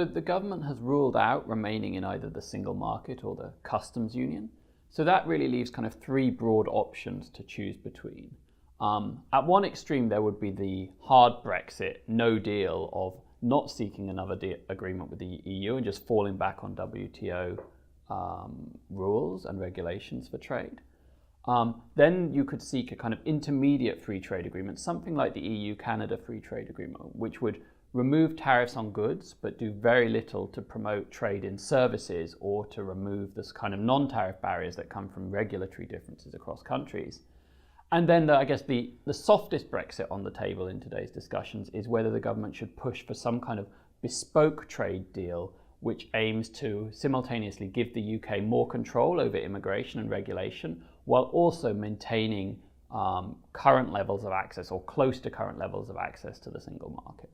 So the government has ruled out remaining in either the single market or the customs union. So that really leaves kind of three broad options to choose between. At one extreme, there would be the hard Brexit, no deal of not seeking another agreement with the EU and just falling back on WTO rules and regulations for trade. Then you could seek a kind of intermediate free trade agreement, something like the EU-Canada free trade agreement, which would remove tariffs on goods, but do very little to promote trade in services or to remove this kind of non-tariff barriers that come from regulatory differences across countries. And then I guess the softest Brexit on the table in today's discussions is whether the government should push for some kind of bespoke trade deal which aims to simultaneously give the UK more control over immigration and regulation while also maintaining current levels of access or close to current levels of access to the single market.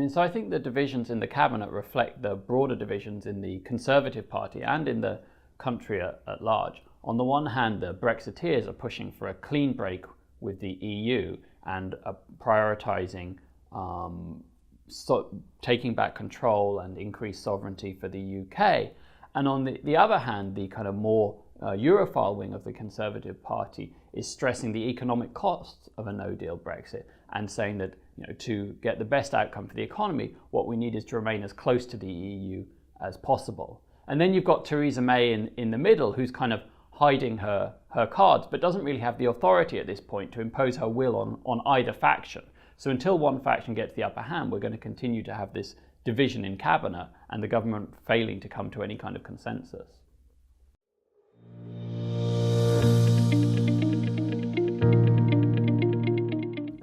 So I think the divisions in the cabinet reflect the broader divisions in the Conservative Party and in the country at large. On the one hand, the Brexiteers are pushing for a clean break with the EU and prioritising taking back control and increased sovereignty for the UK. And on the other hand, the kind of more Europhile wing of the Conservative Party is stressing the economic costs of a no-deal Brexit and saying that to get the best outcome for the economy, what we need is to remain as close to the EU as possible. And then you've got Theresa May in the middle, who's kind of hiding her cards, but doesn't really have the authority at this point to impose her will on either faction. So until one faction gets the upper hand, we're going to continue to have this division in cabinet and the government failing to come to any kind of consensus.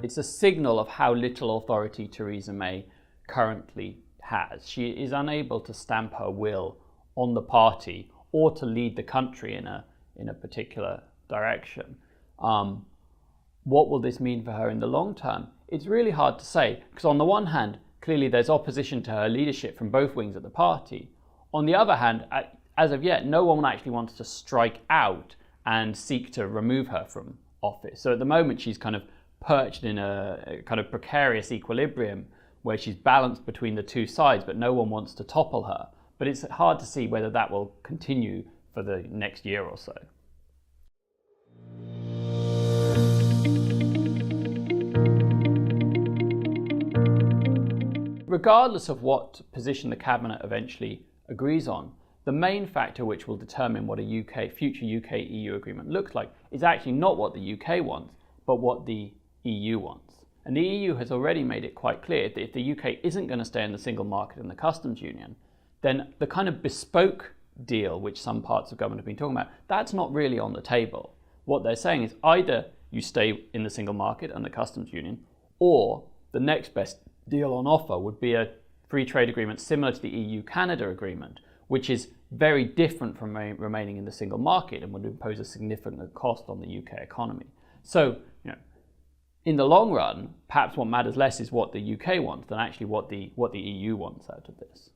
It's a signal of how little authority Theresa May currently has. She is unable to stamp her will on the party or to lead the country in a particular direction. What will this mean for her in the long term? It's really hard to say, because on the one hand, clearly there's opposition to her leadership from both wings of the party. On the other hand, as of yet, no one actually wants to strike out and seek to remove her from office. So at the moment, she's kind of perched in a kind of precarious equilibrium where she's balanced between the two sides, but no one wants to topple her. But it's hard to see whether that will continue for the next year or so. Regardless of what position the cabinet eventually agrees on, the main factor which will determine what a future UK-EU agreement looks like is actually not what the UK wants, but what the EU wants. And the EU has already made it quite clear that if the UK isn't going to stay in the single market and the customs union, then the kind of bespoke deal which some parts of government have been talking about, that's not really on the table. What they're saying is either you stay in the single market and the customs union, or the next best deal on offer would be a free trade agreement similar to the EU-Canada agreement, which is very different from remaining in the single market and would impose a significant cost on the UK economy. So, in the long run, perhaps what matters less is what the UK wants than actually what the EU wants out of this.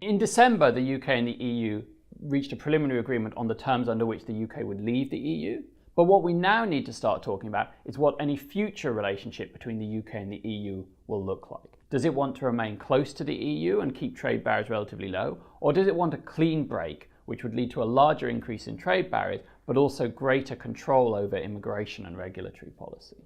In December, the UK and the EU reached a preliminary agreement on the terms under which the UK would leave the EU. But what we now need to start talking about is what any future relationship between the UK and the EU will look like. Does it want to remain close to the EU and keep trade barriers relatively low? Or does it want a clean break, which would lead to a larger increase in trade barriers, but also greater control over immigration and regulatory policy?